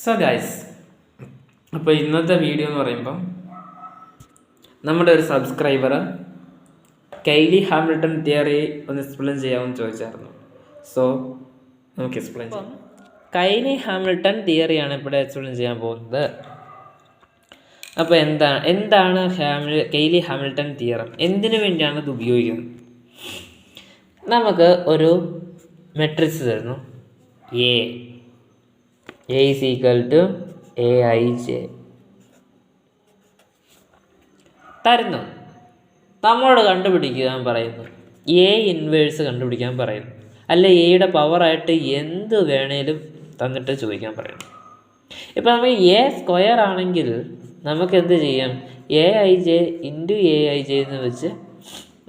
So guys, അപ്പോൾ ഇന്നത്തെ video എന്ന് പറയുമ്പം നമ്മുടെ ഒരു സബ്സ്ക്രൈബർ കൈലി ഹാമിൽട്ടൺ തിയറി ഒന്ന് എക്സ്പ്ലെയിൻ ചെയ്യാമെന്ന് ചോദിച്ചായിരുന്നു. സോ നമുക്ക് എക്സ്പ്ലെയിൻ ചെയ്യാം. കൈലി ഹാമിൽട്ടൺ തിയറിയാണ് ഇവിടെ എക്സ്പ്ലെയിൻ ചെയ്യാൻ പോകുന്നത്. അപ്പോൾ എന്താണ് കൈലി ഹാമിൽട്ടൺ തിയറം, എന്തിനു വേണ്ടിയാണ് ഇത് ഉപയോഗിക്കുന്നത്? നമുക്ക് ഒരു മെട്രിക്സ് തരുന്നു, A is equal to aij തരുന്നു. നമ്മളോട് കണ്ടുപിടിക്കാൻ പറയുന്നു, എ ഇൻവേഴ്സ് കണ്ടുപിടിക്കാൻ പറയുന്നു, അല്ല എയുടെ പവറായിട്ട് എന്ത് വേണേലും തന്നിട്ട് ചോദിക്കാൻ പറയുന്നു. ഇപ്പം നമുക്ക് എ സ്ക്വയർ ആണെങ്കിൽ നമുക്ക് എന്ത് ചെയ്യാം, A I J into A I J എന്ന് വെച്ച്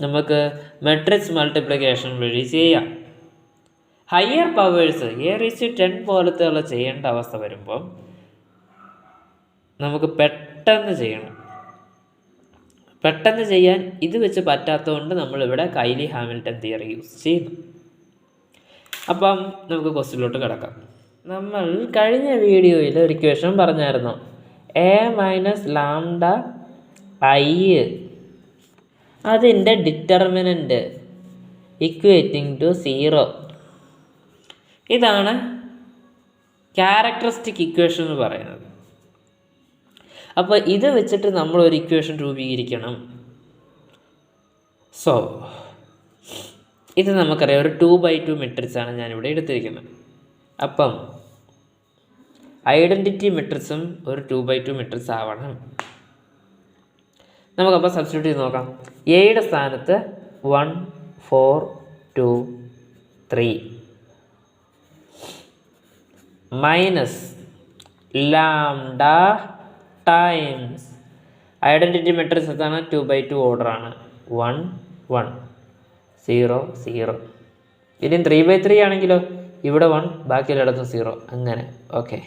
നമുക്ക് മെട്രിക്സ് മൾട്ടിപ്ലിക്കേഷൻ വഴി ചെയ്യാം. ഹയർ പവേഴ്സ് A/10 പോലത്തെ ഉള്ള ചെയ്യേണ്ട അവസ്ഥ വരുമ്പോൾ നമുക്ക് പെട്ടെന്ന് ചെയ്യണം. പെട്ടെന്ന് ചെയ്യാൻ ഇത് വെച്ച് പറ്റാത്തതുകൊണ്ട് നമ്മളിവിടെ കൈലി ഹാമിൽട്ടൺ തിയറി യൂസ് ചെയ്യുന്നു. അപ്പം നമുക്ക് ക്വസ്റ്റ്യനിലോട്ട് കിടക്കാം. നമ്മൾ കഴിഞ്ഞ വീഡിയോയിൽ ഒരു ഇക്വേഷൻ പറഞ്ഞായിരുന്നു, A മൈനസ് ലാംഡ I അതിൻ്റെ ഡിറ്റർമിനൻ്റ് ഇക്വേറ്റിംഗ് ടു 0. ഇതാണ് ക്യാരക്ടറിസ്റ്റിക് ഇക്വേഷൻ എന്ന് പറയുന്നത്. അപ്പോൾ ഇത് വെച്ചിട്ട് നമ്മളൊരു ഇക്വേഷൻ രൂപീകരിക്കണം. സോ ഇത് നമുക്കറിയാം, ഒരു 2x2 മെട്രിക്സ് ആണ് ഞാനിവിടെ എടുത്തിരിക്കുന്നത്. അപ്പം ഐഡൻറ്റിറ്റി മെട്രിക്സും ഒരു 2x2 മെട്രിക്സ് ആവണം. നമുക്കപ്പോൾ സബ്സ്റ്റിറ്റ്യൂട്ട് ചെയ്ത് നോക്കാം. എയുടെ സ്ഥാനത്ത് 1 4 2 3 minus lambda times identity matrix എത്താണ്, 2x2 ഓർഡറാണ്, 1 1 0 0. ഇനി 3x3 ആണെങ്കിലോ ഇവിടെ 1 ബാക്കിയെല്ലായിടത്തും 0, അങ്ങനെ. Okay,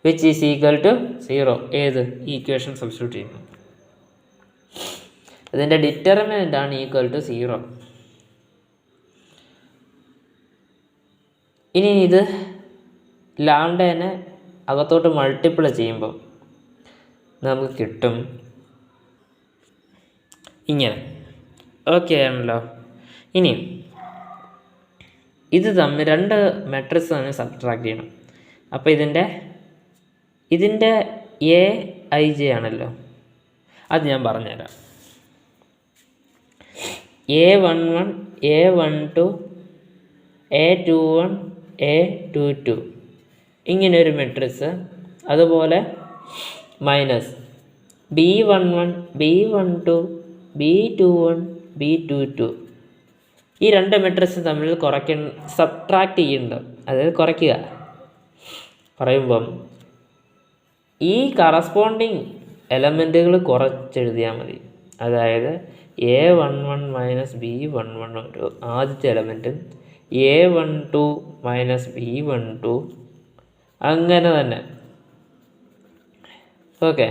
which is equal to 0. ഏത് ഈ ഇക്വേഷൻ സബ്സ്റ്റിറ്റ്യൂട്ട് ചെയ്യുന്നു, ഇതിൻ്റെ ഡിറ്റർമിനൻ്റ് ആണ് ഈക്വൽ ടു 0. ഇനി ഇത് ലാംഡേനെ അകത്തോട്ട് മൾട്ടിപ്ലൈ ചെയ്യുമ്പോൾ നമുക്ക് കിട്ടും ഇങ്ങനെ. ഓക്കെ ആണല്ലോ. ഇനി ഇത് തമ്മിൽ രണ്ട് മെട്രിക്സ് തന്നെ സബ്ട്രാക്ട് ചെയ്യണം. അപ്പോൾ ഇതിൻ്റെ എ ഐ ജെ ആണല്ലോ, അത് ഞാൻ പറഞ്ഞുതരാം. A11 A12 A21 A22 ഇങ്ങനെ ഒരു മെട്രിക്സ്. അതുപോലെ minus B11 B12 B21 B22 ഈ രണ്ട് മെട്രിക്സ് തമ്മിൽ സബ്ട്രാക്ട് ചെയ്യുന്നുണ്ട്, അതായത് കുറയ്ക്കുക. പറയുമ്പം ഈ കറസ്പോണ്ടിങ് എലമെൻറ്റുകൾ കുറച്ചെഴുതിയാൽ മതി. അതായത് A11 മൈനസ് B11 ഒരു ആദ്യത്തെ എലമെൻറ്റും A12 മൈനസ് B12 അങ്ങനെ തന്നെ. ഓക്കെ,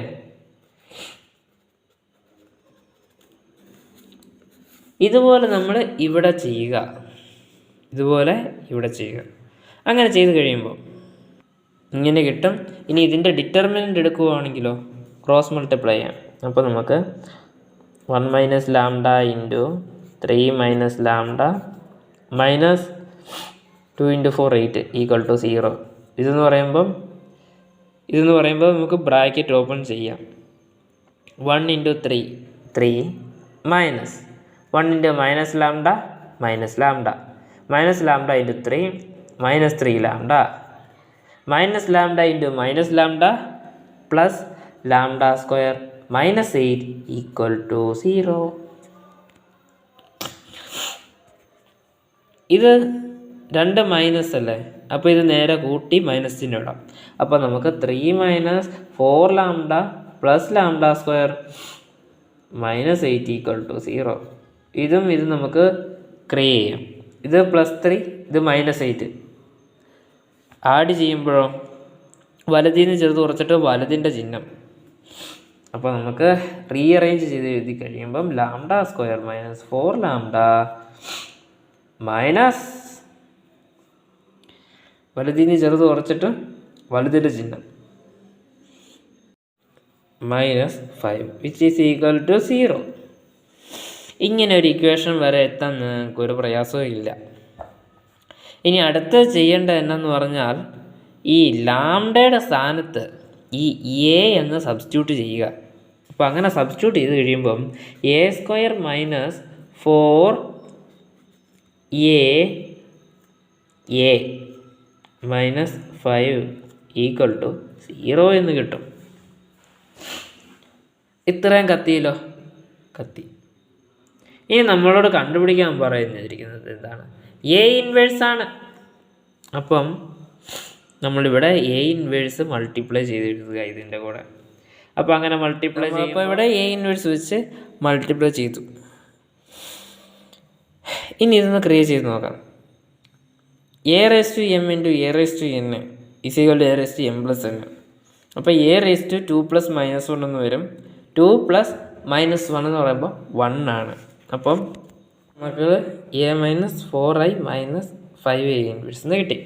ഇതുപോലെ നമ്മൾ ഇവിടെ ചെയ്യുക, ഇതുപോലെ ഇവിടെ ചെയ്യുക. അങ്ങനെ ചെയ്ത് കഴിയുമ്പോൾ ഇങ്ങനെ കിട്ടും. ഇനി ഇതിൻ്റെ ഡിറ്റർമിനൻ്റ് എടുക്കുകയാണെങ്കിലോ ക്രോസ് മൾട്ടിപ്ലൈ ചെയ്യാം. അപ്പോൾ നമുക്ക് 1 minus lambda into 3 minus lambda minus 2 into 4 8 equal to 0. ഇതെന്ന് പറയുമ്പോൾ നമുക്ക് ബ്രാക്കറ്റ് ഓപ്പൺ ചെയ്യാം. 1 into 3 3 minus 1 into minus lambda minus lambda minus lambda into 3 minus 3 lambda minus lambda into minus lambda plus lambda square minus 8 equal to 0. ഇത് രണ്ട് minus അല്ലേ, അപ്പോൾ ഇത് നേരെ കൂട്ടി മൈനസ് ചിഹ്നം ഇടാം. അപ്പോൾ നമുക്ക് 3 minus 4 lambda plus lambda square minus 8 equal to 0. ഇത് നമുക്ക് ക്രിയേറ്റ് ചെയ്യാം. ഇത് +3 ഇത് -8 ആഡ് ചെയ്യുമ്പോഴോ വലതിന് ചെറുത് കുറച്ചിട്ട് വലതിൻ്റെ ചിഹ്നം. അപ്പോൾ നമുക്ക് റീഅറേഞ്ച് ചെയ്ത് എഴുതി കഴിയുമ്പം lambda square minus 4 lambda minus വലതിന് ചെറുത് കുറച്ചിട്ട് വലുതിൻ്റെ ചിഹ്നം -5 വിച്ച് ഈസ് ഈക്വൽ ടു 0. ഇങ്ങനെ ഒരു ഇക്വേഷൻ വരെ എത്താൻ നിങ്ങൾക്ക് ഒരു പ്രയാസവും ഇല്ല. ഇനി അടുത്ത് ചെയ്യേണ്ടത് എന്നു പറഞ്ഞാൽ ഈ ലാംഡയുടെ സ്ഥാനത്ത് ഈ എ എന്ന് സബ്സ്റ്റിറ്റ്യൂട്ട് ചെയ്യുക. അപ്പോൾ അങ്ങനെ സബ്സ്റ്റിറ്റ്യൂട്ട് ചെയ്ത് കഴിയുമ്പം a² - 4a - 5 = 0 എന്ന് കിട്ടും. ഇത്രയും കത്തിയല്ലോ, കത്തി. ഇനി നമ്മളോട് കണ്ടുപിടിക്കാൻ പറയുന്നിരിക്കുന്നത് എന്താണ്? എ ഇൻവേഴ്സ് ആണ്. അപ്പം നമ്മളിവിടെ എ ഇൻവേഴ്സ് മൾട്ടിപ്ലൈ ചെയ്ത് എഴുതുക ഇതിൻ്റെ കൂടെ. അപ്പോൾ അങ്ങനെ മൾട്ടിപ്ലൈ ചെയ്യുമ്പോൾ ഇവിടെ എ ഇൻവേഴ്സ് വെച്ച് മൾട്ടിപ്ലൈ ചെയ്തു. ഇനി ഇതൊന്ന് ക്രിയേറ്റ് ചെയ്ത് നോക്കാം. a⁻m × a⁻n = a⁻m+n. അപ്പോൾ a⁻2 + -1 എന്ന് വരും. 2 + -1 എന്ന് പറയുമ്പോൾ 1 ആണ്. അപ്പം നമുക്ക് a-4i - 5a ഇൻവേഴ്സ് എന്ന് കിട്ടി.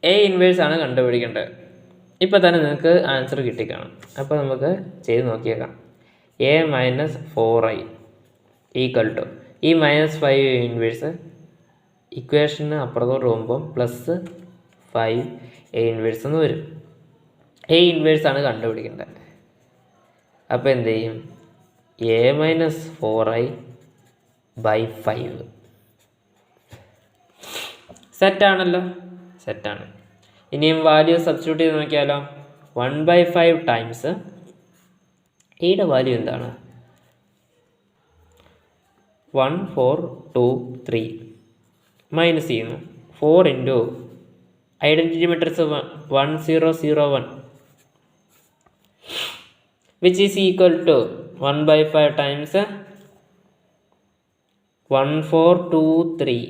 എ ഇൻവേഴ്സ് ആണ് കണ്ടുപിടിക്കേണ്ടത്. ഇപ്പോൾ തന്നെ നിങ്ങൾക്ക് ആൻസർ കിട്ടിക്കാണും. അപ്പോൾ നമുക്ക് ചെയ്ത് നോക്കിയേക്കാം. a-4i = ഈ -5 ഇൻവേഴ്സ് ഇക്വേഷന് അപ്പുറത്തോട്ട് പോകുമ്പോൾ +5 എ ഇൻവേഴ്സ് എന്ന് വരും. എ ഇൻവേഴ്സ് ആണ് കണ്ടുപിടിക്കേണ്ടത്. അപ്പോൾ എന്ത് ചെയ്യും? a-4i/5 സെറ്റാണല്ലോ, സെറ്റാണ്. ഇനിയും വാല്യൂ സബ്സ്റ്റിറ്റ്യൂട്ട് ചെയ്ത് നോക്കിയാലോ. 1/5 ടൈംസ് എയുടെ വാല്യൂ എന്താണ്? 1 4 2 3 മൈനസ് ചെയ്യുന്നു. 4 × identity matrix 1 0 0 1 which is equal to 1/5 times 1 4 2 3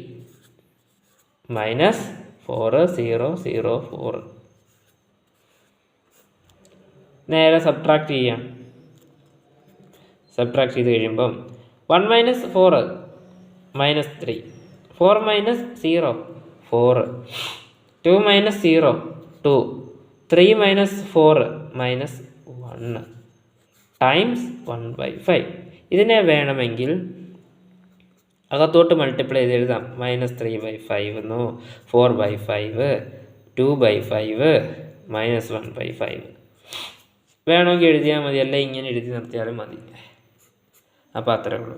minus 4 0 0 4. നേരെ സബ്ട്രാക്ട് ചെയ്യാം. സബ്ട്രാക്ട് ചെയ്ത് കഴിയുമ്പം 1 - 4 -3, 4 - 0 4, 2 - 0 2, 3 - 4 -1 ടൈംസ് 1/5. ഇതിനെ വേണമെങ്കിൽ അകത്തോട്ട് മൾട്ടിപ്ലൈ ചെയ്ത് എഴുതാം. -3/5 എന്നോ 4/5 2/5 -1/5 വേണമെങ്കിൽ എഴുതിയാൽ മതി. അല്ല ഇങ്ങനെ എഴുതി നിർത്തിയാലും മതി. അപ്പോൾ അത്രേ ഉള്ളൂ.